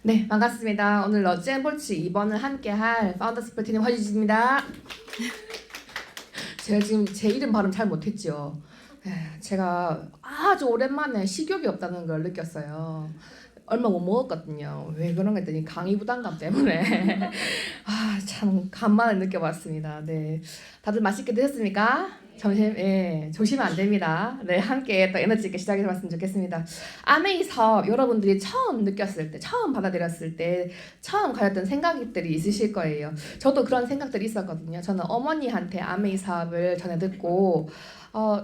네, 반갑습니다. 오늘 러지앤볼츠 2번을 함께할 파운더스 플티님 허지지입니다. 제가 지금 제 이름 발음 잘 못했죠. 제가 아주 오랜만에 식욕이 없다는 걸 느꼈어요. 얼마 못 먹었거든요. 왜 그런가 했더니 강의 부담감 때문에 참 간만에 느껴봤습니다. 네, 다들 맛있게 드셨습니까? 점심, 조심은 안 됩니다. 네, 함께 또 에너지 있게 시작해봤으면 좋겠습니다. 아메이 사업 여러분들이 처음 느꼈을 때, 처음 받아들였을 때, 처음 가졌던 생각들이 있으실 거예요. 저도 그런 생각들이 있었거든요. 저는 어머니한테 아메이 사업을 전해 듣고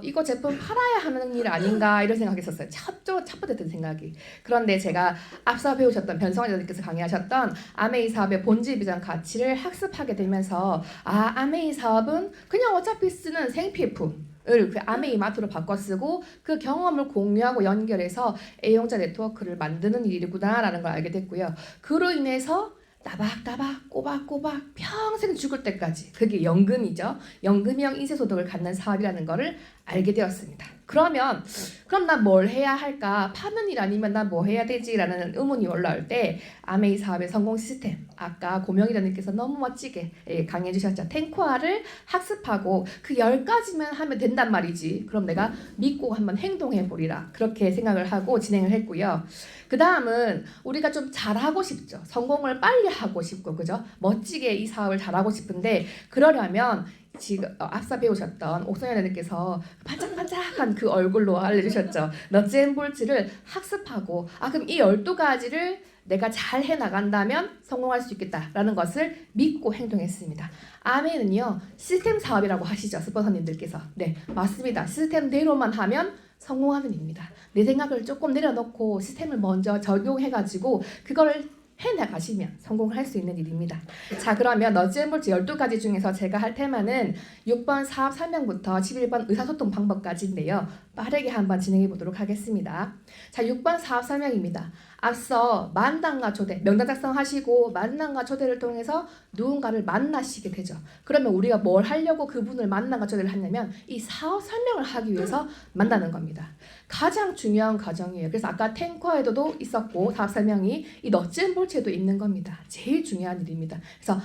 이거 제품 팔아야 하는 일 아닌가 이런 생각했었어요. 첫 번째 든 생각이. 그런데 제가 앞서 배우셨던 변성환자님께서 강의하셨던 아메이 사업의 본질 비전 가치를 학습하게 되면서 아메이 사업은 그냥 어차피 쓰는 생필품 을 그 아메이 마트로 바꿔 쓰고 그 경험을 공유하고 연결해서 애용자 네트워크를 만드는 일이구나라는 걸 알게 됐고요. 그로 인해서 따박따박 꼬박꼬박 평생 죽을 때까지 그게 연금이죠. 연금형 인쇄소득을 갖는 사업이라는 거를 알게 되었습니다. 그럼 난 뭘 해야 할까? 파는 일 아니면 난 뭐 해야 되지? 라는 의문이 올라올 때 아메이 사업의 성공 시스템, 아까 고명희라님께서 너무 멋지게 강의해 주셨죠. 탱코아를 학습하고 그 10가지만 하면 된단 말이지. 그럼 내가 믿고 한번 행동해 보리라. 그렇게 생각을 하고 진행을 했고요. 그 다음은 우리가 좀 잘하고 싶죠. 성공을 빨리 하고 싶고, 그죠? 멋지게 이 사업을 잘하고 싶은데 그러려면 지금 앞서 배우셨던 옥선현님께서 반짝반짝한 그 얼굴로 알려주셨죠. 러지앤볼츠를 학습하고 그럼 이 12가지를 내가 잘 해나간다면 성공할 수 있겠다라는 것을 믿고 행동했습니다. 아멘은요, 시스템 사업이라고 하시죠, 스폰서님들께서. 네, 맞습니다. 시스템대로만 하면 성공하는 일입니다. 내 생각을 조금 내려놓고 시스템을 먼저 적용해가지고 그거를 해나가시면 성공을 할 수 있는 일입니다. 자, 그러면 러지앤볼츠 12가지 중에서 제가 할 테마는 6번 사업 설명부터 11번 의사소통 방법까지인데요. 빠르게 한번 진행해 보도록 하겠습니다. 자, 6번 사업 설명입니다. 앞서 만남과 초대, 명단 작성하시고 만남과 초대를 통해서 누군가를 만나시게 되죠. 그러면 우리가 뭘 하려고 그분을 만남과 초대를 하냐면 이 사업 설명을 하기 위해서 만나는 겁니다. 가장 중요한 과정이에요. 그래서 아까 탱커에도 있었고 사업 설명이 이 러지앤볼츠에도 있는 겁니다. 제일 중요한 일입니다. 그래서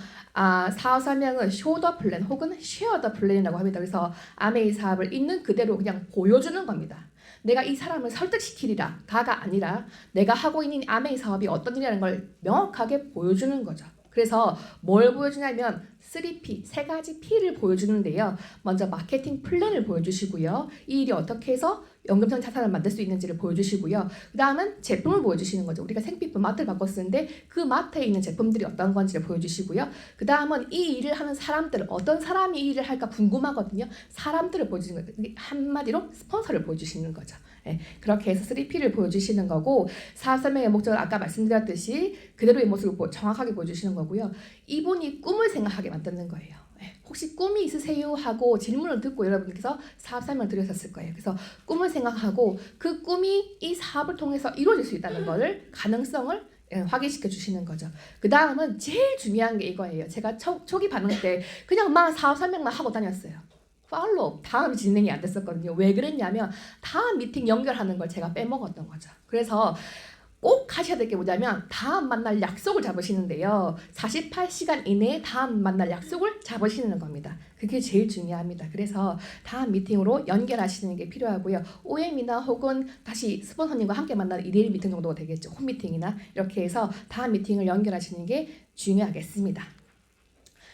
사업 설명은 쇼 더 플랜 혹은 쉐어 더 플랜이라고 합니다. 그래서 아메이 사업을 있는 그대로 그냥 보여주는 겁니다. 내가 이 사람을 설득시키리라 다가 아니라 내가 하고 있는 아메이 사업이 어떤 일이라는 걸 명확하게 보여주는 거죠. 그래서 뭘 보여주냐면 3P, 3가지 P를 보여주는데요. 먼저 마케팅 플랜을 보여주시고요. 이 일이 어떻게 해서 연금성 자산을 만들 수 있는지를 보여주시고요. 그 다음은 제품을 보여주시는 거죠. 우리가 생필품 마트를 바꿔 쓰는데 그 마트에 있는 제품들이 어떤 건지를 보여주시고요. 그 다음은 이 일을 하는 사람들, 어떤 사람이 이 일을 할까 궁금하거든요. 사람들을 보여주시는 거죠. 한마디로 스폰서를 보여주시는 거죠. 네, 그렇게 해서 3P를 보여주시는 거고 사업 설명의 목적을 아까 말씀드렸듯이 그대로의 모습을 정확하게 보여주시는 거고요. 이분이 꿈을 생각하게 만드는 거예요. 혹시 꿈이 있으세요? 하고 질문을 듣고 여러분께서 사업 설명을 드렸었을 거예요. 그래서 꿈을 생각하고 그 꿈이 이 사업을 통해서 이루어질 수 있다는 것을 가능성을 확인시켜 주시는 거죠. 그 다음은 제일 중요한 게 이거예요. 제가 초기 반응 때 그냥 막 사업 설명만 하고 다녔어요. 팔로우, 다음 진행이 안 됐었거든요. 왜 그랬냐면 다음 미팅 연결하는 걸 제가 빼먹었던 거죠. 그래서 꼭 하셔야 될 게 뭐냐면 다음 만날 약속을 잡으시는데요. 48시간 이내에 다음 만날 약속을 잡으시는 겁니다. 그게 제일 중요합니다. 그래서 다음 미팅으로 연결하시는 게 필요하고요. OM이나 혹은 다시 스폰서님과 함께 만나는 1대1 미팅 정도가 되겠죠. 홈미팅이나 이렇게 해서 다음 미팅을 연결하시는 게 중요하겠습니다.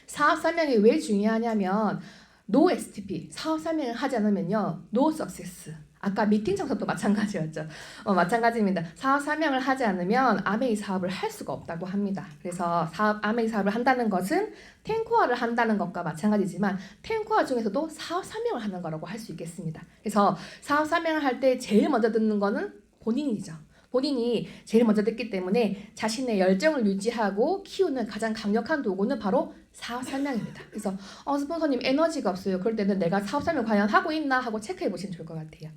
사업 설명이 왜 중요하냐면 No STP, 사업 설명을 하지 않으면요, No Success. 아까 미팅 청소도 마찬가지였죠. 마찬가지입니다. 사업 설명을 하지 않으면 아메이 사업을 할 수가 없다고 합니다. 그래서 아메이 사업을 한다는 것은 탱코아를 한다는 것과 마찬가지지만 탱코아 중에서도 사업 설명을 하는 거라고 할 수 있겠습니다. 그래서 사업 설명을 할 때 제일 먼저 듣는 거는 본인이죠. 본인이 제일 먼저 듣기 때문에 자신의 열정을 유지하고 키우는 가장 강력한 도구는 바로 사업 설명입니다. 그래서 스폰서님 에너지가 없어요. 그럴 때는 내가 사업 설명 과연 하고 있나 하고 체크해 보시면 좋을 것 같아요.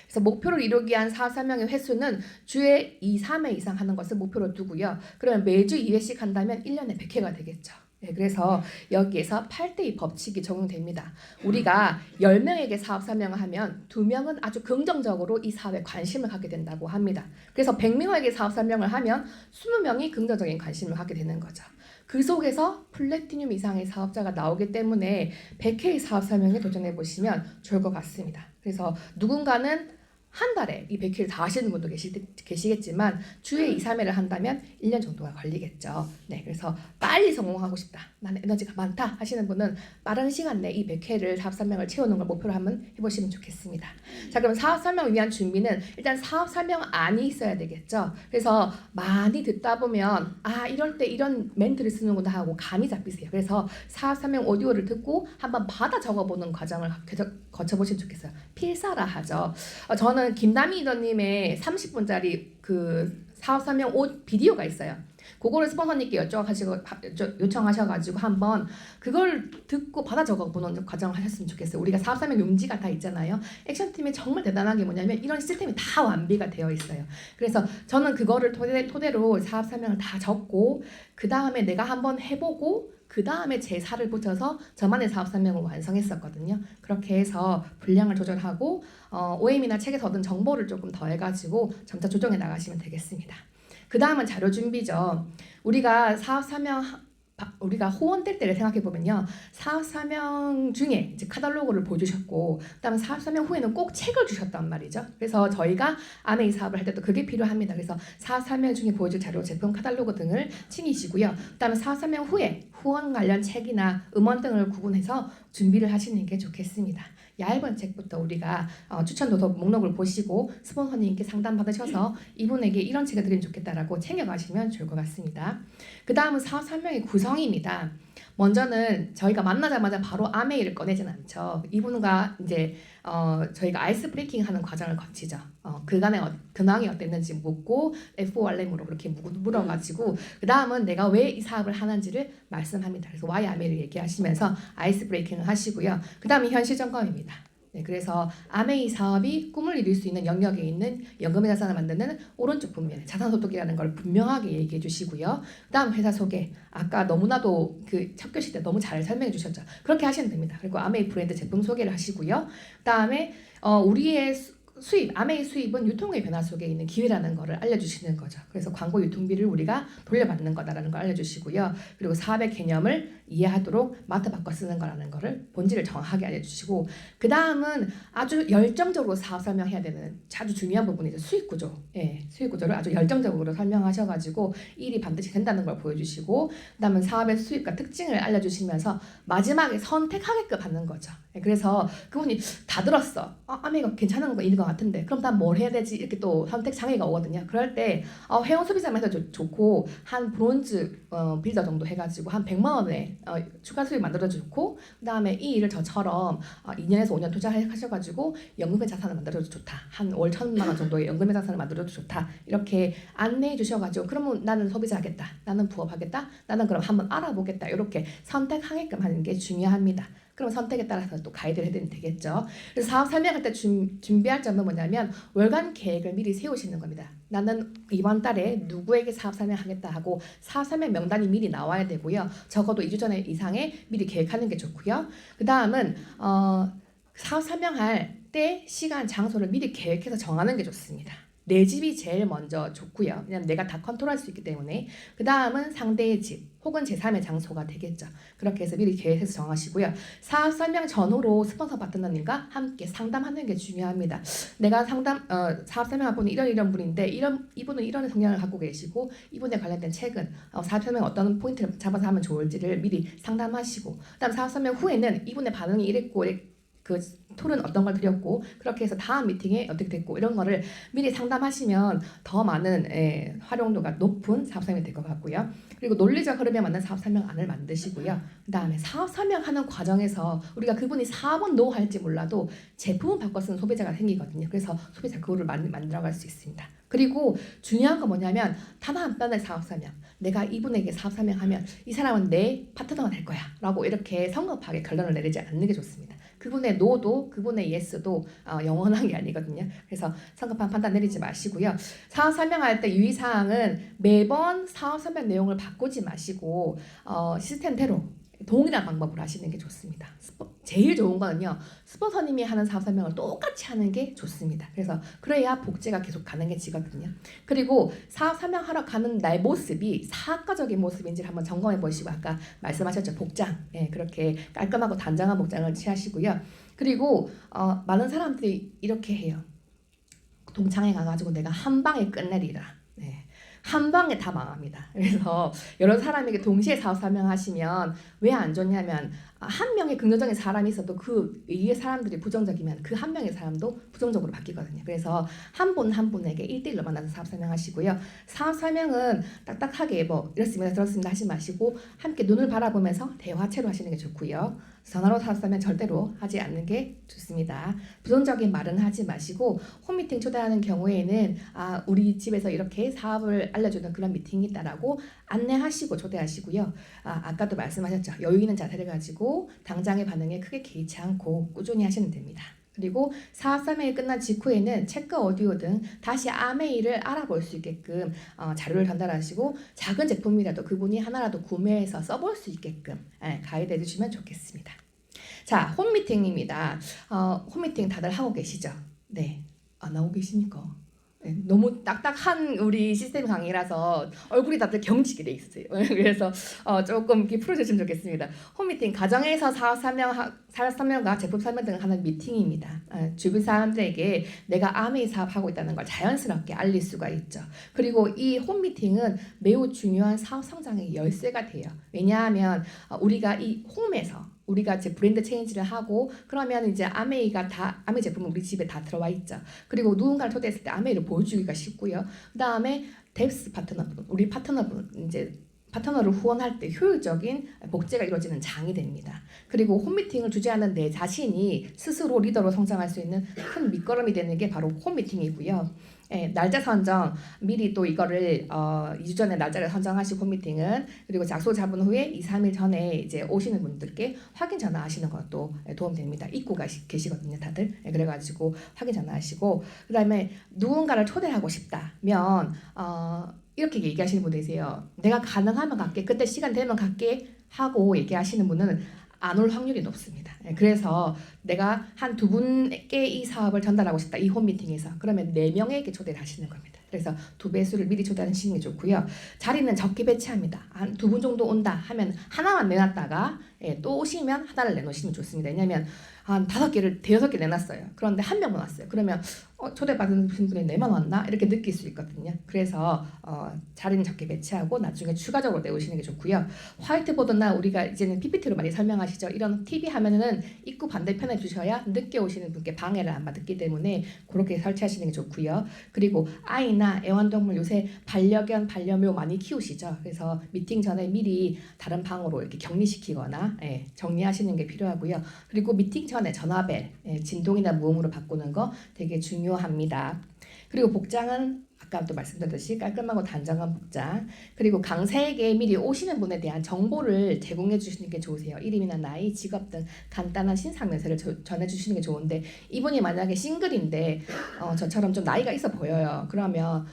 그래서 목표를 이루기 위한 사업 설명의 횟수는 주에 2, 3회 이상 하는 것을 목표로 두고요. 그러면 매주 2회씩 한다면 1년에 100회가 되겠죠. 네, 그래서 여기에서 8대2 법칙이 적용됩니다. 우리가 10명에게 사업 설명을 하면 2명은 아주 긍정적으로 이 사업에 관심을 갖게 된다고 합니다. 그래서 100명에게 사업 설명을 하면 20명이 긍정적인 관심을 갖게 되는 거죠. 그 속에서 플래티늄 이상의 사업자가 나오기 때문에 100회의 사업 설명에 도전해 보시면 좋을 것 같습니다. 그래서 누군가는 한 달에 이 100회를 다 하시는 분도 계시겠지만 주에 2, 3회를 한다면 1년 정도가 걸리겠죠. 네, 그래서 빨리 성공하고 싶다, 나는 에너지가 많다 하시는 분은 빠른 시간 내에 이 100회를 사업 설명을 채우는 걸 목표로 한번 해보시면 좋겠습니다. 자, 그럼 사업 설명을 위한 준비는 일단 사업 설명안이 있어야 되겠죠. 그래서 많이 듣다 보면 이럴 때 이런 멘트를 쓰는구나 하고 감이 잡히세요. 그래서 사업 설명 오디오를 듣고 한번 받아 적어보는 과정을 거쳐보시면 좋겠어요. 필사라 하죠. 저는 김다미 리더님의 30분짜리 그 사업 설명 비디오가 있어요. 그거를 스폰서님께 요청하셔가지고 한번 그걸 듣고 받아 적어보는 과정을 하셨으면 좋겠어요. 우리가 사업 설명 용지가 다 있잖아요. 액션팀이 정말 대단한 게 뭐냐면 이런 시스템이 다 완비가 되어 있어요. 그래서 저는 그거를 토대로 사업 설명을 다 적고 그 다음에 내가 한번 해보고 그 다음에 제 살을 붙여서 저만의 사업 설명을 완성했었거든요. 그렇게 해서 분량을 조절하고 OM이나 책에서 얻은 정보를 조금 더해가지고 점차 조정해 나가시면 되겠습니다. 그 다음은 자료 준비죠. 우리가 사업 설명 우리가 호언 뗄 때를 생각해 보면요, 사업 설명 중에 이제 카탈로그를 보여주셨고, 그다음에 사업 설명 후에는 꼭 책을 주셨단 말이죠. 그래서 저희가 아메이 사업을 할 때도 그게 필요합니다. 그래서 사업 설명 중에 보여줄 자료, 제품 카탈로그 등을 챙기시고요. 그다음에 사업 설명 후에 후원 관련 책이나 음원 등을 구분해서 준비를 하시는 게 좋겠습니다. 얇은 책부터 우리가 추천 도서 목록을 보시고 스폰서님께 상담 받으셔서 이분에게 이런 책을 드리면 좋겠다라고 챙겨가시면 좋을 것 같습니다. 그 다음은 사업 설명의 구성입니다. 먼저는 저희가 만나자마자 바로 아메이를 꺼내진 않죠. 이분과 이제 저희가 아이스 브레이킹 하는 과정을 거치죠. 그간의 근황이 어땠는지 묻고 F1렘으로 그렇게 물어가지고 그 다음은 내가 왜 이 사업을 하는지를 말씀합니다. 그래서 why 아메이를 얘기하시면서 아이스 브레이킹을 하시고요. 그 다음이 현실 점검입니다. 네, 그래서 아메이 사업이 꿈을 이룰 수 있는 영역에 있는 연금의 자산을 만드는 오른쪽 분면에 자산 소득이라는 걸 분명하게 얘기해 주시고요. 그다음 회사 소개, 아까 너무나도 그 첫 교시 때 너무 잘 설명해 주셨죠. 그렇게 하시면 됩니다. 그리고 아메이 브랜드 제품 소개를 하시고요. 그다음에 우리의 수입, 아메이 수입은 유통의 변화 속에 있는 기회라는 것을 알려주시는 거죠. 그래서 광고 유통비를 우리가 돌려받는 거다라는 걸 알려주시고요. 그리고 사업의 개념을 이해하도록 마트 바꿔 쓰는 거라는 거를 본질을 정확하게 알려주시고, 그 다음은 아주 열정적으로 사업 설명해야 되는 아주 중요한 부분이죠. 수익 구조. 예, 수익 구조를 아주 열정적으로 설명하셔가지고 일이 반드시 된다는 걸 보여주시고, 그 다음은 사업의 수익과 특징을 알려주시면서 마지막에 선택하게끔 하는 거죠. 예, 그래서 그분이 다 들었어. 아메이가 괜찮은 거 있는 것 같은데 그럼 난 뭘 해야 되지? 이렇게 또 선택 장애가 오거든요. 그럴 때 회원 소비자만 해서 좋고 한 브론즈 빌더 정도 해가지고 한 100만 원에 추가 수익 만들어도 좋고, 그 다음에 이 일을 저처럼 2년에서 5년 투자하셔가지고 연금의 자산을 만들어도 좋다. 한 월 1,000만 원 정도의 연금의 자산을 만들어도 좋다. 이렇게 안내해 주셔가지고 그러면 나는 소비자하겠다. 나는 부업하겠다. 나는 그럼 한번 알아보겠다. 이렇게 선택하게끔 하는 게 중요합니다. 그럼 선택에 따라서 또 가이드를 해드리면 되겠죠. 그래서 사업 설명할 때 준비할 점은 뭐냐면 월간 계획을 미리 세우시는 겁니다. 나는 이번 달에 누구에게 사업 설명하겠다 하고 사업 설명 명단이 미리 나와야 되고요. 적어도 2주 전에 이상에 미리 계획하는 게 좋고요. 그 다음은 사업 설명할 때 시간, 장소를 미리 계획해서 정하는 게 좋습니다. 내 집이 제일 먼저 좋고요. 왜냐면 내가 다 컨트롤할 수 있기 때문에. 그 다음은 상대의 집 혹은 제3의 장소가 되겠죠. 그렇게 해서 미리 계획해서 정하시고요. 사업 설명 전후로 스폰서 파트너님과 함께 상담하는 게 중요합니다. 내가 사업 설명할 분이 이런 분인데 이분은 이런 성향을 갖고 계시고 이분에 관련된 책은 사업 설명 어떤 포인트를 잡아서 하면 좋을지를 미리 상담하시고, 그다음 사업 설명 후에는 이분의 반응이 이랬고 그 툴은 어떤 걸 드렸고 그렇게 해서 다음 미팅에 어떻게 됐고 이런 거를 미리 상담하시면 더 많은 활용도가 높은 사업 설명이 될 것 같고요. 그리고 논리적 흐름에 맞는 사업 설명안을 만드시고요. 그 다음에 사업 설명하는 과정에서 우리가 그분이 사업은 노 할지 몰라도 제품을 바꿔 쓰는 소비자가 생기거든요. 그래서 소비자 그거를 만들어갈 수 있습니다. 그리고 중요한 건 뭐냐면 단 한 번의 사업 설명, 내가 이분에게 사업 설명하면 이 사람은 내 파트너가 될 거야 라고 이렇게 성급하게 결론을 내리지 않는 게 좋습니다. 그 그분의 no도 그분의 yes도 영원한 게 아니거든요. 그래서 성급한 판단 내리지 마시고요. 사업 설명할 때 유의사항은 매번 사업 설명 내용을 바꾸지 마시고 시스템대로 동일한 방법으로 하시는 게 좋습니다. 제일 좋은 거는요, 스폰서님이 하는 사업 설명을 똑같이 하는 게 좋습니다. 그래서 그래야 복제가 계속 가능해지거든요. 그리고 사업 설명하러 가는 날 모습이 사학과적인 모습인지를 한번 점검해 보시고, 아까 말씀하셨죠, 복장, 그렇게 깔끔하고 단정한 복장을 취하시고요. 그리고 많은 사람들이 이렇게 해요. 동창회 가가지고 내가 한 방에 끝내리라. 한 방에 다 망합니다. 그래서 여러 사람에게 동시에 사업 설명하시면 왜 안 좋냐면, 한 명의 긍정적인 사람이 있어도 그 위의 사람들이 부정적이면 그 한 명의 사람도 부정적으로 바뀌거든요. 그래서 한 분 한 분에게 1대1로 만나서 사업 설명하시고요. 사업 설명은 딱딱하게 뭐 이렇습니다 저렇습니다 하지 마시고 함께 눈을 바라보면서 대화체로 하시는 게 좋고요. 전화로 사업 설명 절대로 하지 않는 게 좋습니다. 부정적인 말은 하지 마시고, 홈미팅 초대하는 경우에는 우리 집에서 이렇게 사업을 알려주는 그런 미팅이 있다라고 안내하시고 초대하시고요. 아까도 말씀하셨죠. 여유 있는 자세를 가지고 당장의 반응에 크게 개의치 않고 꾸준히 하시면 됩니다. 그리고 사업 설명이 끝난 직후에는 체크 오디오등 다시 아메이를 알아볼 수 있게끔 자료를 전달하시고, 작은 제품이라도 그분이 하나라도 구매해서 써볼 수 있게끔 가이드 해주시면 좋겠습니다. 자, 홈미팅입니다. 홈미팅 다들 하고 계시죠? 네. 안 하고 계십니까? 너무 딱딱한 우리 시스템 강의라서 얼굴이 다들 경직이 돼 있어요. 그래서 조금 이렇게 풀어주시면 좋겠습니다. 홈미팅, 가정에서 사업 설명과 제품 설명 등을 하는 미팅입니다. 주변 사람들에게 내가 아메이 사업하고 있다는 걸 자연스럽게 알릴 수가 있죠. 그리고 이 홈미팅은 매우 중요한 사업 성장의 열쇠가 돼요. 왜냐하면 우리가 이 홈에서 우리가 이제 브랜드 체인지를 하고, 그러면 이제 아메이 제품은 우리 집에 다 들어와 있죠. 그리고 누군가를 초대했을 때 아메이를 보여주기가 쉽고요. 그 다음에 뎁스 파트너분, 우리 파트너분, 이제 파트너를 후원할 때 효율적인 복제가 이루어지는 장이 됩니다. 그리고 홈미팅을 주재하는 내 자신이 스스로 리더로 성장할 수 있는 큰 밑거름이 되는 게 바로 홈미팅이고요. 날짜 선정, 미리 또 이거를 2주 전에 날짜를 선정하시고 홈미팅은, 그리고 약속 잡은 후에 2, 3일 전에 이제 오시는 분들께 확인 전화하시는 것도 도움됩니다. 입고 계시거든요, 다들. 그래가지고 확인 전화하시고, 그 다음에 누군가를 초대하고 싶다면 이렇게 얘기하시는 분 계세요. 내가 가능하면 갈게, 그때 시간 되면 갈게 하고 얘기하시는 분은 안 올 확률이 높습니다. 그래서 내가 한 두 분께 이 사업을 전달하고 싶다, 이 홈미팅에서. 그러면 4명에게 초대를 하시는 겁니다. 그래서 2배수를 미리 초대하시는 게 좋고요. 자리는 적게 배치합니다. 한 2분 정도 온다 하면 하나만 내놨다가 또 오시면 하나를 내놓으시면 좋습니다. 왜냐하면 한 5개를 5개 내놨어요. 그런데 한 명만 왔어요. 그러면 초대받은 분이 4만 왔나? 이렇게 느낄 수 있거든요. 그래서 자리는 적게 배치하고 나중에 추가적으로 내오시는 게 좋고요. 화이트보드나 우리가 이제는 PPT로 많이 설명하시죠. 이런 TV 화면은 입구 반대편에 두셔야 늦게 오시는 분께 방해를 안 받기 때문에 그렇게 설치하시는 게 좋고요. 그리고 아이나 애완동물 요새 반려견, 반려묘 많이 키우시죠. 그래서 미팅 전에 미리 다른 방으로 이렇게 격리시키거나 정리하시는 게 필요하고요. 그리고 미팅 전에 전화벨, 진동이나 무음으로 바꾸는 거 되게 중요합니다. 그리고 복장은 아까도 말씀드렸듯이 깔끔하고 단정한 복장, 그리고 강사에게 미리 오시는 분에 대한 정보를 제공해 주시는 게 좋으세요. 이름이나 나이, 직업 등 간단한 신상 면세를 전해 주시는 게 좋은데, 이분이 만약에 싱글인데 저처럼 좀 나이가 있어 보여요. 그러면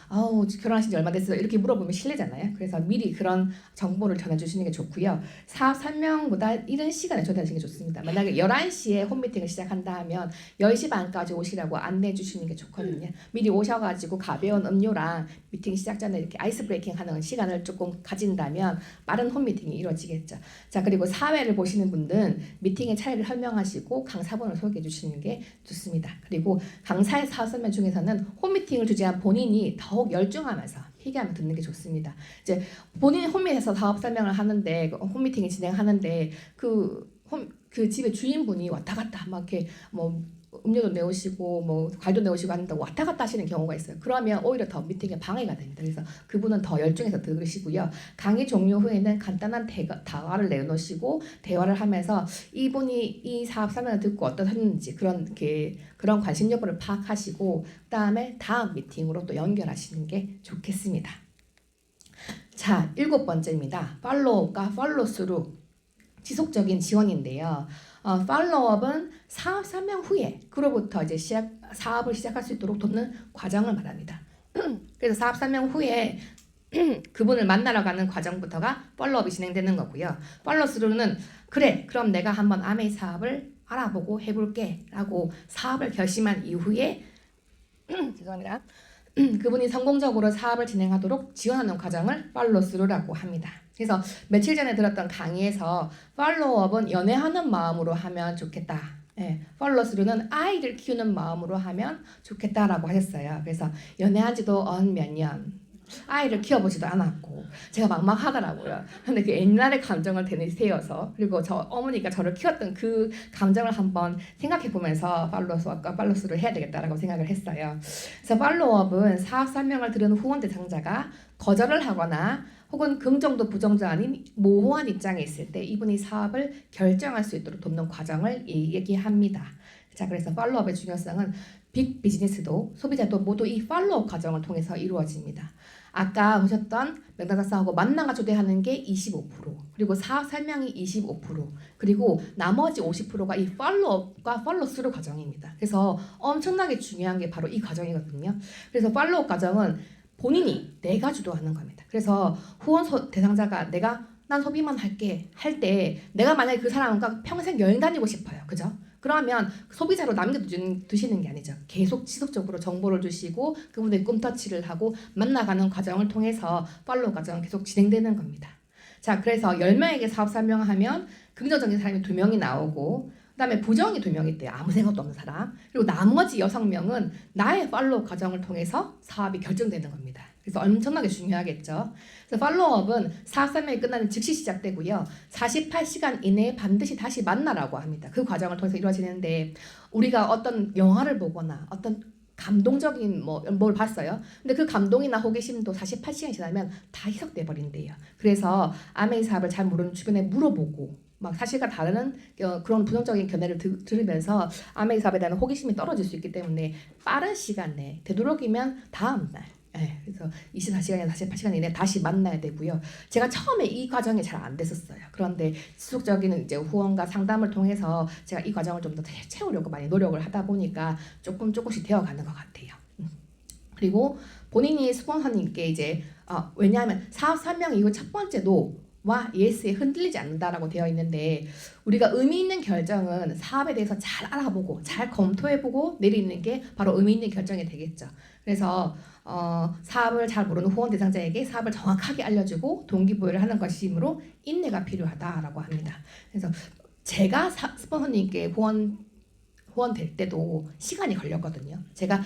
결혼하신 지 얼마 됐어요? 이렇게 물어보면 실례잖아요. 그래서 미리 그런 정보를 전해 주시는 게 좋고요. 사업 설명보다 이른 시간에 초대하시는 게 좋습니다. 만약에 11시에 홈미팅을 시작한다 하면 10시 반까지 오시라고 안내해 주시는 게 좋거든요. 미리 오셔가지고 가벼운 음료랑 미팅 시작 전에 이렇게 아이스 브레이킹 하는 시간을 조금 가진다면 빠른 홈미팅이 이루어지겠죠. 자, 그리고 사회를 보시는 분들은 미팅의 차이를 설명하시고 강사분을 소개해 주시는 게 좋습니다. 그리고 강사의 사업 설명 중에서는 홈미팅을 주재한 본인이 더욱 열중하면서 희귀하면 듣는 게 좋습니다. 이제 본인이 홈미팅에서 사업 설명을 하는데, 홈미팅을 진행하는데 그 집의 주인분이 왔다 갔다 막 이렇게 뭐 음료도 내오시고 뭐 과일도 내오시고 하는데 왔다 갔다 하시는 경우가 있어요. 그러면 오히려 더 미팅에 방해가 됩니다. 그래서 그분은 더 열중해서 들으시고요. 강의 종료 후에는 간단한 대화를 내놓으시고 대화를 하면서 이분이 이 사업 설명을 듣고 어떠셨는지 그런 관심 여부를 파악하시고, 그다음에 다음 미팅으로 또 연결하시는 게 좋겠습니다. 자, 7번째입니다. 팔로우가 팔로스루. 지속적인 지원인데요. 팔로우업은 사업 설명 후에 그로부터 이제 사업을 시작할 수 있도록 돕는 과정을 말합니다. 그래서 사업 설명 후에 그분을 만나러 가는 과정부터가 팔로우업이 진행되는 거고요. 팔로우스루는 그래 그럼 내가 한번 아메이 사업을 알아보고 해볼게 라고 사업을 결심한 이후에 죄송합니다. 그분이 성공적으로 사업을 진행하도록 지원하는 과정을 팔로우스루라고 합니다. 그래서 며칠 전에 들었던 강의에서 팔로우업은 연애하는 마음으로 하면 좋겠다. 팔로우스루는 아이를 키우는 마음으로 하면 좋겠다라고 하셨어요. 그래서 연애한 지도 몇 년, 아이를 키워보지도 않았고 제가 막막하더라고요. 근데 그 옛날의 감정을 되새어서 그리고 저 어머니가 저를 키웠던 그 감정을 한번 생각해보면서 팔로우스루를 해야 되겠다라고 생각을 했어요. 그래서 팔로우업은 사업 설명을 들은 후원 대상자가 거절을 하거나 혹은 긍정도 부정도 아닌 모호한 입장에 있을 때 이분이 사업을 결정할 수 있도록 돕는 과정을 얘기합니다. 자, 그래서 팔로우업의 중요성은 빅 비즈니스도 소비자도 모두 이 팔로우업 과정을 통해서 이루어집니다. 아까 보셨던 맥도날드하고 만나가 초대하는 게 25%, 그리고 사업 설명이 25%, 그리고 나머지 50%가 이 팔로우업과 팔로우스루 과정입니다. 그래서 엄청나게 중요한 게 바로 이 과정이거든요. 그래서 팔로우업 과정은 본인이 내가 주도하는 겁니다. 그래서 후원 대상자가 난 소비만 할게 할 때 내가 만약에 그 사람과 평생 여행 다니고 싶어요. 그죠? 그러면 소비자로 남겨두시는 게 아니죠. 계속 지속적으로 정보를 주시고 그분의 꿈터치를 하고 만나가는 과정을 통해서 팔로우 과정은 계속 진행되는 겁니다. 자, 그래서 10명에게 사업 설명하면 긍정적인 사람이 2명이 나오고 그 다음에 부정이 2명이 있대요. 아무 생각도 없는 사람. 그리고 나머지 6명은 나의 팔로우 과정을 통해서 사업이 결정되는 겁니다. 그래서 엄청나게 중요하겠죠. 그래서 팔로우업은 사업 설명이 끝나는 즉시 시작되고요. 48시간 이내에 반드시 다시 만나라고 합니다. 그 과정을 통해서 이루어지는데 우리가 어떤 영화를 보거나 어떤 감동적인 뭘 봤어요. 근데 그 감동이나 호기심도 48시간이 지나면 다 희석돼 버린대요. 그래서 아메이 사업을 잘 모르는 주변에 물어보고 막 사실과 다른 그런 부정적인 견해를 들으면서 아메이 사업에 대한 호기심이 떨어질 수 있기 때문에 빠른 시간 내에 되도록이면 다음 날 그래서 24시간이나 48시간 이내에 다시 만나야 되고요. 제가 처음에 이 과정이 잘 안 됐었어요. 그런데 지속적인 이제 후원과 상담을 통해서 제가 이 과정을 좀 더 채우려고 많이 노력을 하다 보니까 조금씩 되어가는 것 같아요. 그리고 본인이 스폰서님께 이제 왜냐하면 사업 설명 이후 첫 번째 노와 예스에 흔들리지 않는다라고 되어 있는데 우리가 의미 있는 결정은 사업에 대해서 잘 알아보고 잘 검토해보고 내리는 게 바로 의미 있는 결정이 되겠죠. 그래서 사업을 잘 모르는 후원 대상자에게 사업을 정확하게 알려주고 동기부여를 하는 것이므로 인내가 필요하다라고 합니다. 그래서 제가 스폰서님께 후원 될 때도 시간이 걸렸거든요. 제가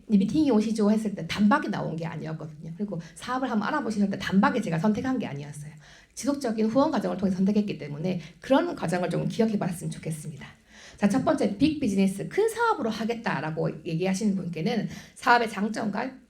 미팅이 오시죠 했을 때 단박에 나온 게 아니었거든요. 그리고 사업을 한번 알아보실 때 단박에 제가 선택한 게 아니었어요. 지속적인 후원 과정을 통해 선택했기 때문에 그런 과정을 좀 기억해 봤으면 좋겠습니다. 자, 첫 번째 빅 비즈니스 큰 사업으로 하겠다라고 얘기하시는 분께는 사업의 장점과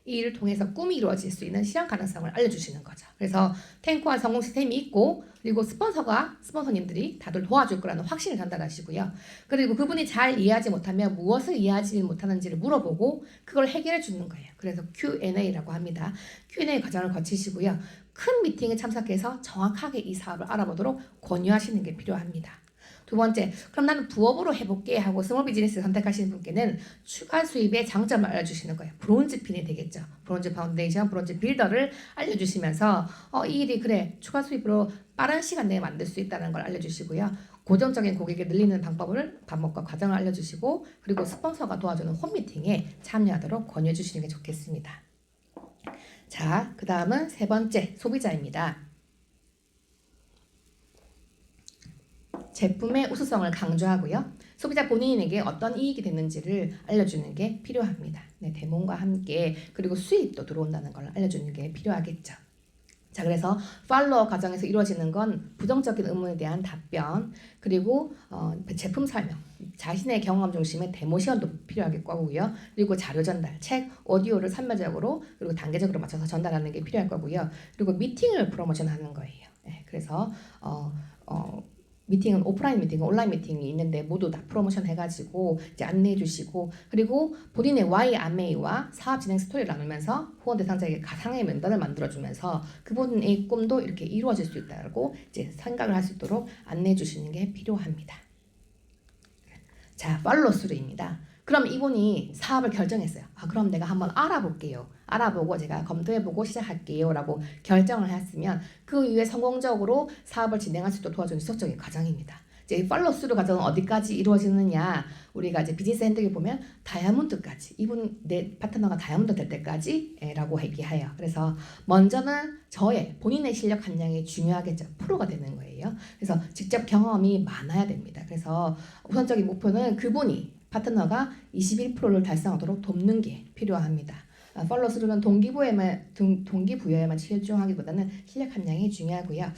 이 일을 통해서 꿈이 이루어질 수 있는 실현 가능성을 알려주시는 거죠. 그래서 탱크와 성공 시스템이 있고 그리고 스폰서님들이 다들 도와줄 거라는 확신을 전달하시고요. 그리고 그분이 잘 이해하지 못하면 무엇을 이해하지 못하는지를 물어보고 그걸 해결해 주는 거예요. 그래서 Q&A라고 합니다. Q&A 과정을 거치시고요. 큰 미팅에 참석해서 정확하게 이 사업을 알아보도록 권유하시는 게 필요합니다. 두 번째, 그럼 나는 부업으로 해볼게 하고 스몰 비즈니스 선택하시는 분께는 추가 수입의 장점을 알려주시는 거예요. 브론즈 핀이 되겠죠. 브론즈 파운데이션, 브론즈 빌더를 알려주시면서 이 일이 그래 추가 수입으로 빠른 시간 내에 만들 수 있다는 걸 알려주시고요. 고정적인 고객을 늘리는 방법과 과정을 알려주시고 그리고 스폰서가 도와주는 홈미팅에 참여하도록 권유해 주시는 게 좋겠습니다. 자, 그 다음은 세 번째, 소비자입니다. 제품의 우수성을 강조하고요. 소비자 본인에게 어떤 이익이 됐는지를 알려주는 게 필요합니다. 대문과 함께 그리고 수입도 들어온다는 걸 알려주는 게 필요하겠죠. 자, 그래서 팔로워 과정에서 이루어지는 건 부정적인 의문에 대한 답변 그리고 제품 설명, 자신의 경험 중심의 데모 시연도 필요할 거고요. 그리고 자료 전달, 책, 오디오를 선별적으로 그리고 단계적으로 맞춰서 전달하는 게 필요할 거고요. 그리고 미팅을 프로모션하는 거예요. 그래서 미팅은 오프라인 미팅, 온라인 미팅이 있는데 모두 다 프로모션 해가지고 이제 안내해 주시고 그리고 본인의 Y 안메이와 사업 진행 스토리를 나누면서 후원 대상자에게 가상의 명단을 만들어주면서 그분의 꿈도 이렇게 이루어질 수 있다고 이제 생각을 할 수 있도록 안내해 주시는 게 필요합니다. 자, 팔로우스루입니다. 그럼 이분이 사업을 결정했어요. 그럼 내가 한번 알아볼게요. 알아보고 제가 검토해보고 시작할게요 라고 결정을 했으면 그 이후에 성공적으로 사업을 진행할 수 있도록 도와주는 지속적인 과정입니다. 이제 이 팔로우스루 과정은 어디까지 이루어지느냐, 우리가 이제 비즈니스 핸드에 보면 다이아몬드까지, 이분 내 파트너가 다이아몬드 될 때까지 라고 얘기해요. 그래서 먼저는 저의 본인의 실력 함량이 중요하겠죠. 프로가 되는 거예요. 그래서 직접 경험이 많아야 됩니다. 그래서 우선적인 목표는 그분이 파트너가 21%를 달성하도록 돕는 게 필요합니다. 팔로우스루는 동기부여에만 치중하기보다는 실력 함량이 중요하고요.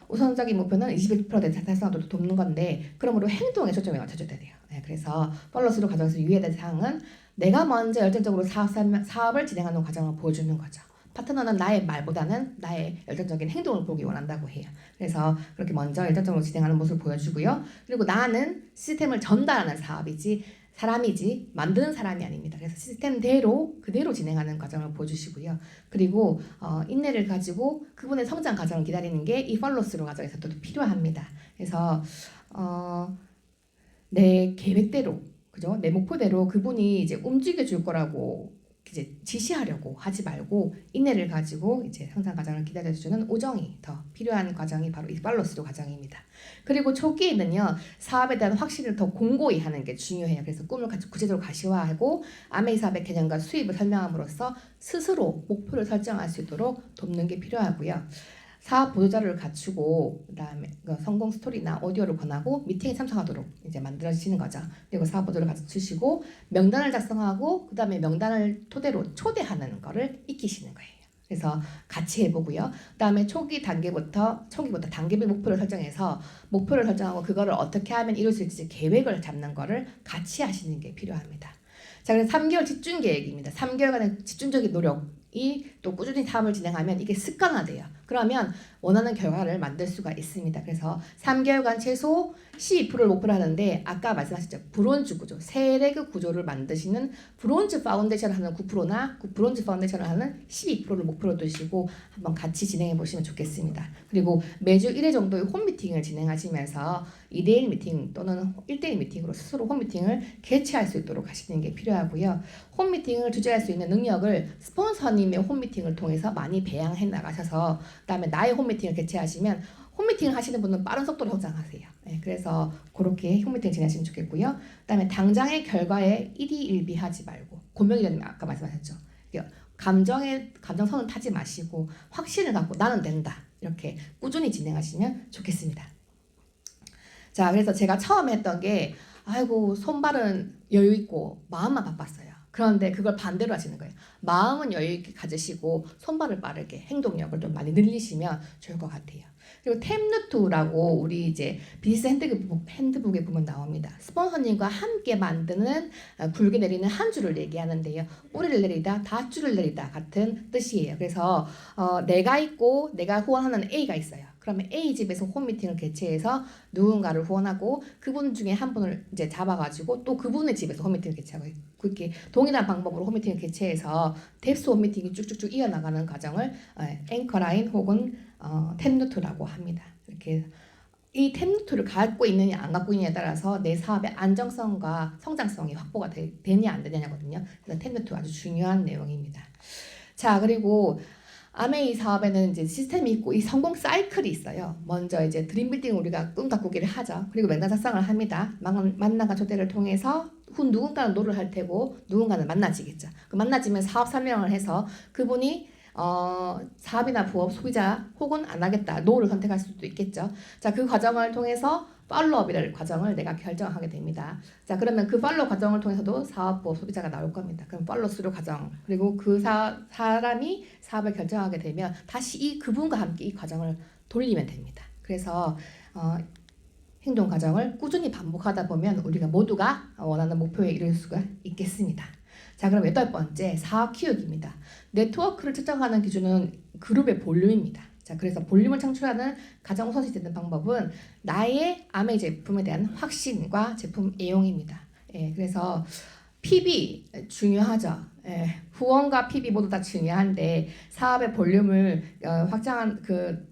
우선적인 목표는 21% 달성하도록 돕는 건데 그러므로 행동에 초점이 맞춰줘야 돼요. 그래서 팔로우스루 과정에서 유의해야 될 사항은 내가 먼저 열정적으로 사업을 진행하는 과정을 보여주는 거죠. 파트너는 나의 말보다는 나의 열정적인 행동을 보기 원한다고 해요. 그래서 그렇게 먼저 열정적으로 진행하는 모습을 보여주고요. 그리고 나는 시스템을 전달하는 사람이지 만드는 사람이 아닙니다. 그래서 시스템대로 그대로 진행하는 과정을 보여주시고요. 그리고 인내를 가지고 그분의 성장 과정을 기다리는 게 이 팔로우스루 과정에서도 필요합니다. 그래서 내 계획대로, 그죠? 내 목표대로 그분이 이제 움직여 줄 거라고 이제 지시하려고 하지 말고 인내를 가지고 이제 성장 과정을 기다려주는 오정이 더 필요한 과정이 바로 이 팔로우스루 과정입니다. 그리고 초기에는요, 사업에 대한 확신을 더 공고히 하는 게 중요해요. 그래서 꿈을 구체적으로 가시화하고 아메이 사업의 개념과 수입을 설명함으로써 스스로 목표를 설정할 수 있도록 돕는 게 필요하고요. 사업 보도자료를 갖추고 그다음에 성공 스토리나 오디오를 권하고 미팅에 참석하도록 이제 만들어지는 거죠. 그리고 사업 보도를 갖추시고 명단을 작성하고 그다음에 명단을 토대로 초대하는 거를 익히시는 거예요. 그래서 같이 해보고요. 그다음에 초기부터 단계별 목표를 설정해서 목표를 설정하고 그거를 어떻게 하면 이룰 수 있을지 계획을 잡는 거를 같이 하시는 게 필요합니다. 자, 그래서 3개월 집중 계획입니다. 3개월간의 집중적인 노력이 또 꾸준히 사업을 진행하면 이게 습관화돼요. 그러면 원하는 결과를 만들 수가 있습니다. 그래서 3개월간 최소 12%를 목표로 하는데 아까 말씀하셨죠. 브론즈 구조, 세레그 구조를 만드시는 브론즈 파운데이션을 하는 9%나 브론즈 파운데이션을 하는 12%를 목표로 두시고 한번 같이 진행해 보시면 좋겠습니다. 그리고 매주 1회 정도의 홈미팅을 진행하시면서 2대1 미팅 또는 1대1 미팅으로 스스로 홈미팅을 개최할 수 있도록 하시는 게 필요하고요. 홈미팅을 주재할 수 있는 능력을 스폰서님의 홈미팅을 통해서 많이 배양해 나가셔서 그다음에 나의 홈미팅을 개최하시면 홈미팅을 하시는 분은 빠른 속도로 성장하세요. 그래서 그렇게 홈미팅 진행하시면 좋겠고요. 그다음에 당장의 결과에 일희일비하지 말고 고명이라는 아까 말씀하셨죠. 감정선을 타지 마시고 확신을 갖고 나는 된다. 이렇게 꾸준히 진행하시면 좋겠습니다. 자, 그래서 제가 처음 했던 게 아이고 손발은 여유 있고 마음만 바빴어요. 그런데 그걸 반대로 하시는 거예요. 마음은 여유 있게 가지시고 손발을 빠르게 행동력을 좀 많이 늘리시면 좋을 것 같아요. 그리고 템누트라고 우리 이제 비즈니스 핸드북에 보면 나옵니다. 스폰서님과 함께 만드는 굵게 내리는 한 줄을 얘기하는데요. 뿌리를 내리다, 닷줄을 내리다 같은 뜻이에요. 그래서 내가 있고 내가 후원하는 A가 있어요. 그러면 A 집에서 홈미팅을 개최해서 누군가를 후원하고 그분 중에 한 분을 이제 잡아가지고 또 그분의 집에서 홈미팅을 개최하고 그렇게 동일한 방법으로 홈미팅을 개최해서 뎁스 홈미팅이 쭉쭉쭉 이어나가는 과정을 앵커라인 혹은 템누트라고 합니다. 이렇게 이 템누트를 갖고 있느냐 안 갖고 있느냐에 따라서 내 사업의 안정성과 성장성이 확보가 되냐 안 되냐거든요. 그래서 템누트 아주 중요한 내용입니다. 자, 그리고 아메이 사업에는 이제 시스템이 있고 이 성공 사이클이 있어요. 먼저 이제 드림빌딩 우리가 꿈 가꾸기를 하죠. 그리고 명단 작성을 합니다. 만남과 초대를 통해서 누군가는 노를 할 테고 누군가는 만나지겠죠. 그 만나지면 사업 설명을 해서 그분이 사업이나 부업 소비자 혹은 안 하겠다 노를 선택할 수도 있겠죠. 자, 그 과정을 통해서 팔로업이라는 과정을 내가 결정하게 됩니다. 자, 그러면 그 팔로우 과정을 통해서도 사업, 부업, 소비자가 나올 겁니다. 그럼 팔로우스루 과정 그리고 그 사람이 사업을 결정하게 되면 다시 그분과 함께 이 과정을 돌리면 됩니다. 그래서 행동 과정을 꾸준히 반복하다 보면 우리가 모두가 원하는 목표에 이룰 수가 있겠습니다. 자, 그럼 8번째 사업 키우기입니다. 네트워크를 측정하는 기준은 그룹의 볼륨입니다. 자, 그래서 볼륨을 창출하는 가장 우선시 되는 방법은 나의 아메이 제품에 대한 확신과 제품 애용입니다. 예, 그래서 PB 중요하죠. 예, 후원과 PB 모두 다 중요한데 사업의 볼륨을 확장한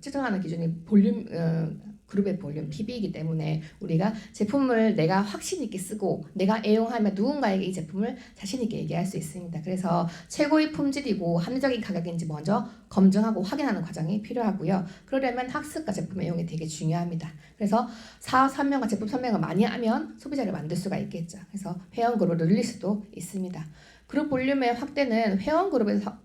측정하는 기준이 볼륨 그룹의 볼륨 PB이기 때문에 우리가 제품을 내가 확신 있게 쓰고 내가 애용하면 누군가에게 이 제품을 자신 있게 얘기할 수 있습니다. 그래서 최고의 품질이고 합리적인 가격인지 먼저 검증하고 확인하는 과정이 필요하고요. 그러려면 학습과 제품 애용이 되게 중요합니다. 그래서 사업 설명과 제품 설명을 많이 하면 소비자를 만들 수가 있겠죠. 그래서 회원 그룹을 늘릴 수도 있습니다. 그룹 볼륨의 확대는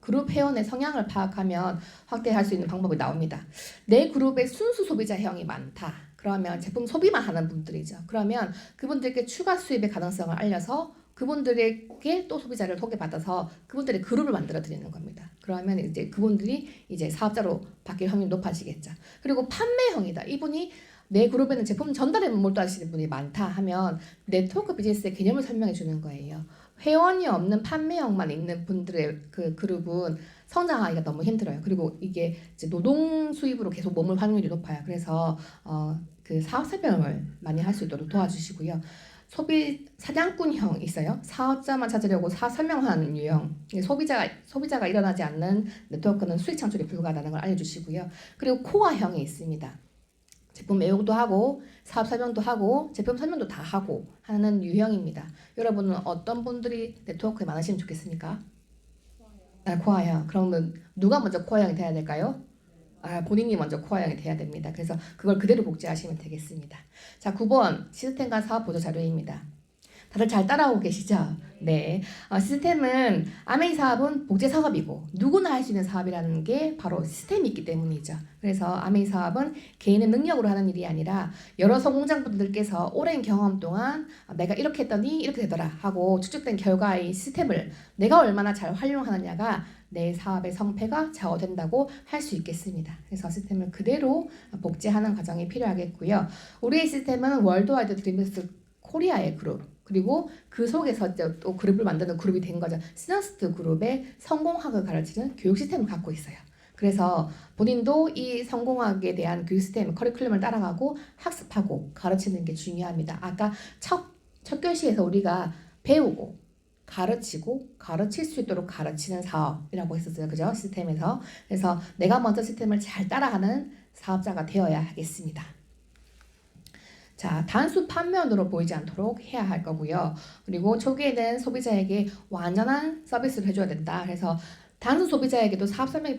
그룹 회원의 성향을 파악하면 확대할 수 있는 방법이 나옵니다. 내 그룹에 순수 소비자형이 많다. 그러면 제품 소비만 하는 분들이죠. 그러면 그분들께 추가 수입의 가능성을 알려서 그분들에게 또 소비자를 소개받아서 그분들의 그룹을 만들어 드리는 겁니다. 그러면 이제 그분들이 이제 사업자로 바뀔 확률이 높아지겠죠. 그리고 판매형이다. 이분이 내 그룹에는 제품 전달에 몰두하시는 분이 많다 하면 네트워크 비즈니스의 개념을 설명해 주는 거예요. 회원이 없는 판매형만 있는 분들의 그 그룹은 성장하기가 너무 힘들어요. 그리고 이게 이제 노동 수입으로 계속 머물 확률이 높아요. 그래서 그 사업 설명을 많이 할 수 있도록 도와주시고요. 소비 사냥꾼형 있어요. 사업자만 찾으려고 사업 설명하는 유형. 소비자가 일어나지 않는 네트워크는 수익 창출이 불가하다는 걸 알려주시고요. 그리고 코어형이 있습니다. 제품 애용도 하고 사업 설명도 하고 제품 설명도 다 하고 하는 유형입니다. 여러분은 어떤 분들이 네트워크에 많으시면 좋겠습니까? 코어형. 그러면 누가 먼저 코어형이 돼야 될까요? 본인이 먼저 코어형이 돼야 됩니다. 그래서 그걸 그대로 복제하시면 되겠습니다. 자, 9번 시스템과 사업 보조 자료입니다. 다들 잘 따라오고 계시죠? 네. 시스템은 아메이 사업은 복제 사업이고 누구나 할 수 있는 사업이라는 게 바로 시스템이 있기 때문이죠. 그래서 아메이 사업은 개인의 능력으로 하는 일이 아니라 여러 성공장분들께서 오랜 경험 동안 내가 이렇게 했더니 이렇게 되더라 하고 추측된 결과의 시스템을 내가 얼마나 잘 활용하느냐가 내 사업의 성패가 좌우된다고 할 수 있겠습니다. 그래서 시스템을 그대로 복제하는 과정이 필요하겠고요. 우리의 시스템은 월드와이드 드림스 코리아의 그룹 그리고 그 속에서 또 그룹을 만드는 그룹이 된 거죠. 시너스트 그룹의 성공학을 가르치는 교육 시스템을 갖고 있어요. 그래서 본인도 이 성공학에 대한 교육 시스템, 커리큘럼을 따라가고 학습하고 가르치는 게 중요합니다. 아까 첫 교시에서 우리가 배우고 가르치고 가르칠 수 있도록 가르치는 사업이라고 했었어요. 그죠? 시스템에서. 그래서 내가 먼저 시스템을 잘 따라가는 사업자가 되어야 하겠습니다. 자, 단순 판매원으로 보이지 않도록 해야 할 거고요. 그리고 초기에는 소비자에게 완전한 서비스를 해줘야 된다. 그래서 단순 소비자에게도 사업 설명이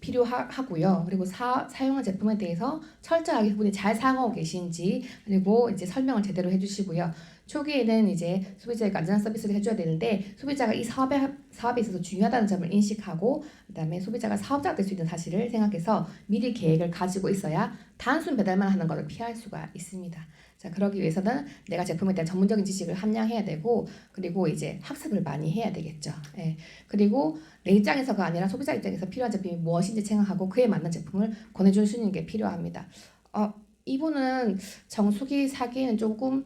필요하고요. 그리고 사용한 제품에 대해서 철저하게 그분이 잘 사용하고 계신지 그리고 이제 설명을 제대로 해주시고요. 초기에는 이제 소비자에게 안전한 서비스를 해줘야 되는데 소비자가 이 사업에 있어서 중요하다는 점을 인식하고 그다음에 소비자가 사업자가 될 수 있는 사실을 생각해서 미리 계획을 가지고 있어야 단순 배달만 하는 것을 피할 수가 있습니다. 자, 그러기 위해서는 내가 제품에 대한 전문적인 지식을 함양해야 되고 그리고 이제 학습을 많이 해야 되겠죠. 예. 그리고 내 입장에서가 아니라 소비자 입장에서 필요한 제품이 무엇인지 생각하고 그에 맞는 제품을 권해주시는 게 필요합니다. 이분은 정수기 사기에는 조금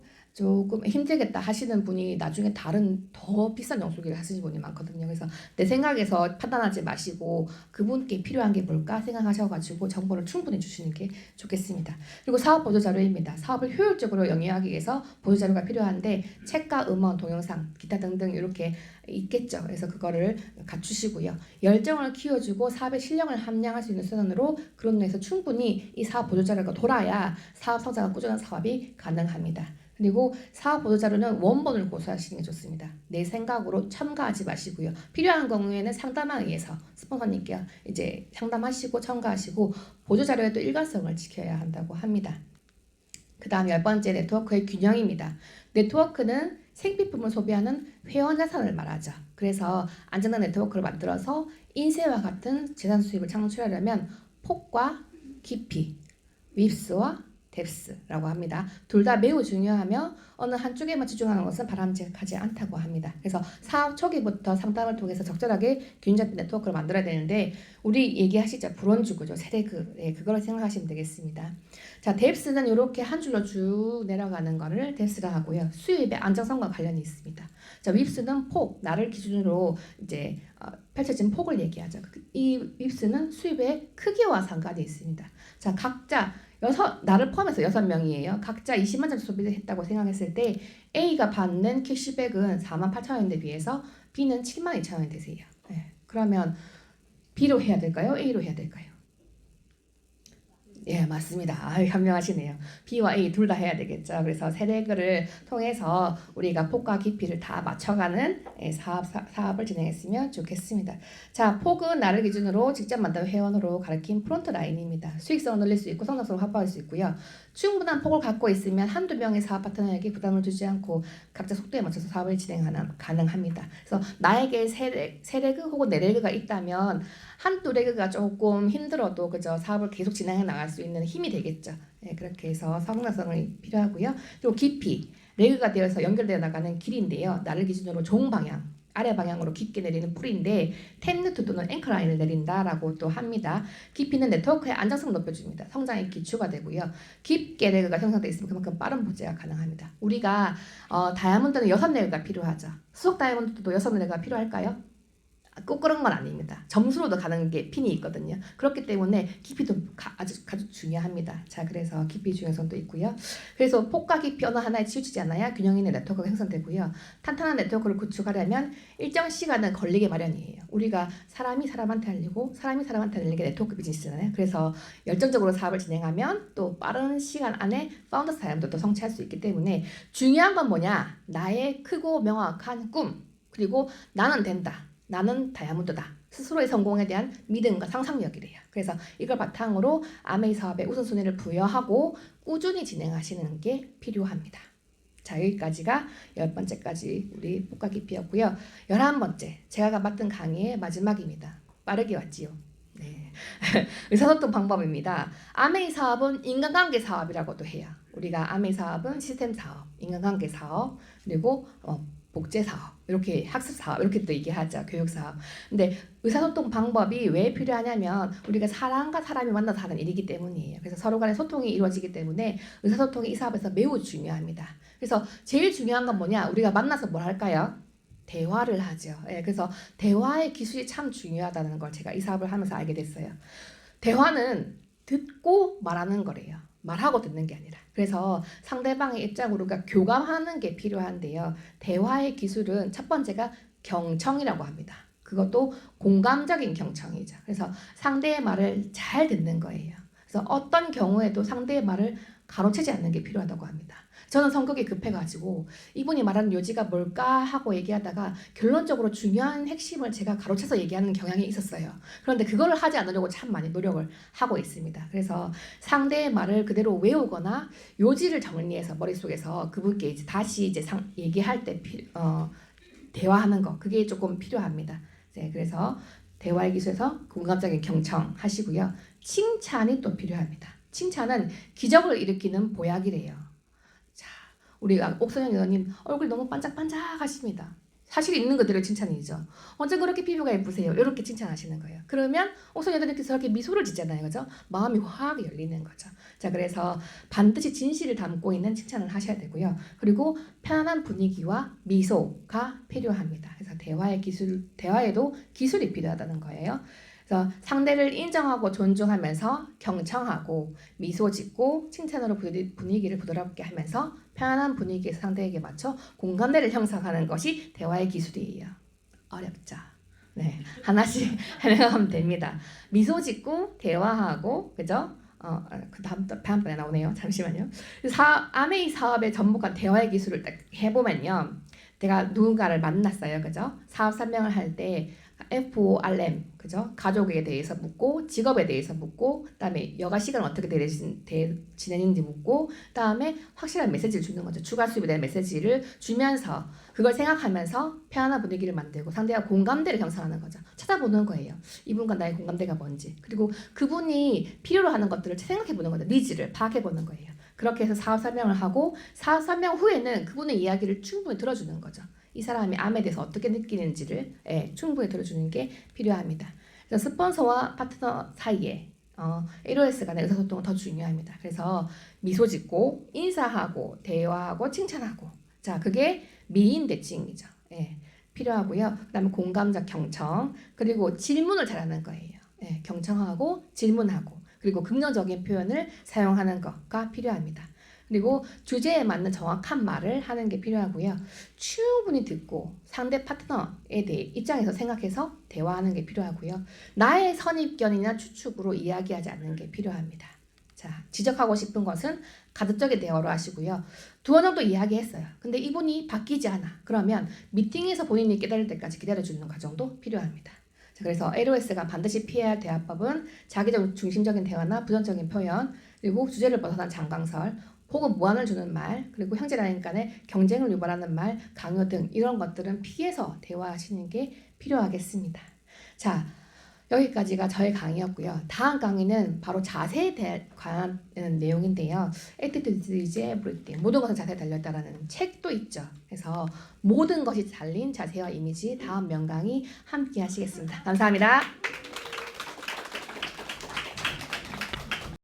힘들겠다 하시는 분이 나중에 다른 더 비싼 정수기를 하시는 분이 많거든요. 그래서 내 생각에서 판단하지 마시고 그분께 필요한 게 뭘까 생각하셔가지고 정보를 충분히 주시는 게 좋겠습니다. 그리고 사업 보조 자료입니다. 사업을 효율적으로 영위하기 위해서 보조 자료가 필요한데 책과 음원, 동영상, 기타 등등 이렇게 있겠죠. 그래서 그거를 갖추시고요. 열정을 키워주고 사업의 실력을 함양할 수 있는 수단으로 그런 데서 충분히 이 사업 보조 자료가 돌아야 사업 성장과 꾸준한 사업이 가능합니다. 그리고 사업 보조 자료는 원본을 고수하시는 게 좋습니다. 내 생각으로 첨가하지 마시고요. 필요한 경우에는 상담하기 위해서 스폰서님께 이제 상담하시고 첨가하시고 보조 자료의 또 일관성을 지켜야 한다고 합니다. 그 다음 10번째 네트워크의 균형입니다. 네트워크는 생필품을 소비하는 회원 자산을 말하죠. 그래서 안전한 네트워크를 만들어서 인쇄와 같은 재산 수입을 창출하려면 폭과 깊이, 윗수와 depth라고 합니다. 둘 다 매우 중요하며 어느 한쪽에만 집중하는 것은 바람직하지 않다고 합니다. 그래서 사업 초기부터 상담을 통해서 적절하게 균형 잡힌 네트워크를 만들어야 되는데 우리 얘기하시죠. 브론즈고죠. 세레그. 네, 그걸 생각하시면 되겠습니다. 자, depth는 이렇게 한 줄로 쭉 내려가는 거를 depth라 하고요. 수입의 안정성과 관련이 있습니다. 자, 윕스는 폭, 나를 기준으로 이제 펼쳐진 폭을 얘기하죠. 이 윕스는 수입의 크기와 상관이 있습니다. 자, 각자 나를 포함해서 6명이에요. 각자 20만 원 소비를 했다고 생각했을 때 A가 받는 캐시백은 48,000원인데 비해서 B는 72,000원이 되세요. 네. 그러면 B로 해야 될까요? A로 해야 될까요? 예, 맞습니다. 현명하시네요. B와 A 둘 다 해야 되겠죠. 그래서 세대글을 통해서 우리가 폭과 깊이를 다 맞춰가는 사업을 진행했으면 좋겠습니다. 자, 폭은 나를 기준으로 직접 만든 회원으로 가리킨 프론트 라인입니다. 수익성을 늘릴 수 있고 성장성을 확보할 수 있고요. 충분한 폭을 갖고 있으면 한두 명의 사업 파트너에게 부담을 주지 않고 각자 속도에 맞춰서 사업을 가능합니다. 그래서 나에게 세 레그 혹은 네 레그가 있다면 한두 레그가 조금 힘들어도 그저 사업을 계속 진행해 나갈 수 있는 힘이 되겠죠. 네, 그렇게 해서 성장성이 필요하고요. 그리고 깊이, 레그가 되어서 연결되어 나가는 길인데요. 나를 기준으로 종 방향, 아래 방향으로 깊게 내리는 풀인데 텐루트 또는 앵커라인을 내린다라고 또 합니다. 깊이는 네트워크의 안정성을 높여줍니다. 성장의 기초가 되고요. 깊게 레그가 형성되어 있으면 그만큼 빠른 보재가 가능합니다. 우리가 다이아몬드는 6레그가 필요하죠. 수속 다이아몬드도 6레그가 필요할까요? 꼭 그런 건 아닙니다. 점수로도 가는 게 핀이 있거든요. 그렇기 때문에 깊이도 아주 중요합니다. 자, 그래서 깊이 중요성도 있고요. 그래서 폭과 깊이 어느 하나에 치우치지 않아야 균형 있는 네트워크가 형성되고요. 탄탄한 네트워크를 구축하려면 일정 시간은 걸리게 마련이에요. 우리가 사람이 사람한테 알리고 사람이 사람한테 알리는 게 네트워크 비즈니스잖아요. 그래서 열정적으로 사업을 진행하면 또 빠른 시간 안에 파운더 다이아몬드도 성취할 수 있기 때문에 중요한 건 뭐냐? 나의 크고 명확한 꿈, 그리고 나는 된다. 나는 다이아몬드다. 스스로의 성공에 대한 믿음과 상상력이래요. 그래서 이걸 바탕으로 아메이 사업에 우선순위를 부여하고 꾸준히 진행하시는 게 필요합니다. 자, 여기까지가 10번째까지 우리 폭과 깊이였고요. 11번째, 제가 맡은 강의의 마지막입니다. 빠르게 왔지요. 네. 의사소통 방법입니다. 아메이 사업은 인간관계 사업이라고도 해요. 우리가 아메이 사업은 시스템 사업, 인간관계 사업, 그리고 복제 사업, 이렇게 학습 사업, 이렇게 또 얘기하죠. 교육 사업. 근데 의사소통 방법이 왜 필요하냐면 우리가 사람과 사람이 만나서 하는 일이기 때문이에요. 그래서 서로 간의 소통이 이루어지기 때문에 의사소통이 이 사업에서 매우 중요합니다. 그래서 제일 중요한 건 뭐냐? 우리가 만나서 뭘 할까요? 대화를 하죠. 예, 그래서 대화의 기술이 참 중요하다는 걸 제가 이 사업을 하면서 알게 됐어요. 대화는 듣고 말하는 거래요. 말하고 듣는 게 아니라. 그래서 상대방의 입장으로 우리가 교감하는 게 필요한데요. 대화의 기술은 첫 번째가 경청이라고 합니다. 그것도 공감적인 경청이죠. 그래서 상대의 말을 잘 듣는 거예요. 그래서 어떤 경우에도 상대의 말을 가로채지 않는 게 필요하다고 합니다. 저는 성격이 급해가지고 이분이 말하는 요지가 뭘까 하고 얘기하다가 결론적으로 중요한 핵심을 제가 가로채서 얘기하는 경향이 있었어요. 그런데 그거를 하지 않으려고 참 많이 노력을 하고 있습니다. 그래서 상대의 말을 그대로 외우거나 요지를 정리해서 머릿속에서 그분께 이제 다시 이제 얘기할 때 대화하는 거, 그게 조금 필요합니다. 네, 그래서 대화의 기술에서 공감적인 경청 하시고요. 칭찬이 또 필요합니다. 칭찬은 기적을 일으키는 보약이래요. 우리가 옥선영 의원님 얼굴이 너무 반짝반짝하십니다. 사실 있는 그대로 칭찬이죠. 언제 그렇게 피부가 예쁘세요? 이렇게 칭찬하시는 거예요. 그러면 옥선영 의원님께서 이렇게 미소를 짓잖아요. 그죠? 마음이 확 열리는 거죠. 자, 그래서 반드시 진실을 담고 있는 칭찬을 하셔야 되고요. 그리고 편안한 분위기와 미소가 필요합니다. 그래서 대화에도 기술이 필요하다는 거예요. 그래서 상대를 인정하고 존중하면서 경청하고 미소 짓고 칭찬으로 분위기를 부드럽게 하면서 편안한 분위기에서 상대에게 맞춰 공감대를 형성하는 것이 대화의 기술이에요. 어렵죠? 네, 하나씩 해나가면 됩니다. 미소 짓고 대화하고, 그죠? 그 다음번에 나오네요. 잠시만요. 아메이 사업의 전문가 대화의 기술을 딱 해보면요. 내가 누군가를 만났어요. 그죠? 사업 설명을 할 때 FORM, 그죠? 가족에 대해서 묻고, 직업에 대해서 묻고, 그다음에 여가 시간 어떻게 지내는지 묻고, 그다음에 확실한 메시지를 주는 거죠. 추가 수입에 대한 메시지를 주면서 그걸 생각하면서 편안한 분위기를 만들고 상대와 공감대를 형성하는 거죠. 찾아보는 거예요. 이분과 나의 공감대가 뭔지. 그리고 그분이 필요로 하는 것들을 생각해 보는 거죠. 니즈를 파악해 보는 거예요. 그렇게 해서 사업 설명을 하고 사업 설명 후에는 그분의 이야기를 충분히 들어주는 거죠. 이 사람이 암에 대해서 어떻게 느끼는지를 충분히 들어주는 게 필요합니다. 그래서 스폰서와 파트너 사이에 AOS 간의 의사소통은 더 중요합니다. 그래서 미소 짓고 인사하고 대화하고 칭찬하고 자 그게 미인 대칭이죠. 필요하고요. 그다음에 공감적 경청 그리고 질문을 잘하는 거예요. 경청하고 질문하고 그리고 긍정적인 표현을 사용하는 것가 필요합니다. 그리고 주제에 맞는 정확한 말을 하는 게 필요하고요. 충분히 듣고 상대 파트너에 대해 입장에서 생각해서 대화하는 게 필요하고요. 나의 선입견이나 추측으로 이야기하지 않는 게 필요합니다. 자, 지적하고 싶은 것은 가급적인 대화로 하시고요. 두어 정도 이야기했어요. 근데 이분이 바뀌지 않아. 그러면 미팅에서 본인이 깨달을 때까지 기다려주는 과정도 필요합니다. 자, 그래서 LOS가 반드시 피해야 할 대화법은 자기적 중심적인 대화나 부정적인 표현, 그리고 주제를 벗어난 장광설, 혹은 무안을 주는 말, 그리고 형제라인 간의 경쟁을 유발하는 말, 강요 등 이런 것들은 피해서 대화하시는 게 필요하겠습니다. 자, 여기까지가 저의 강의였고요. 다음 강의는 바로 자세에 관한 내용인데요. Attitude is everything. 모든 것은 자세에 달렸다라는 책도 있죠. 그래서 모든 것이 달린 자세와 이미지 다음 명강의 함께 하시겠습니다. 감사합니다.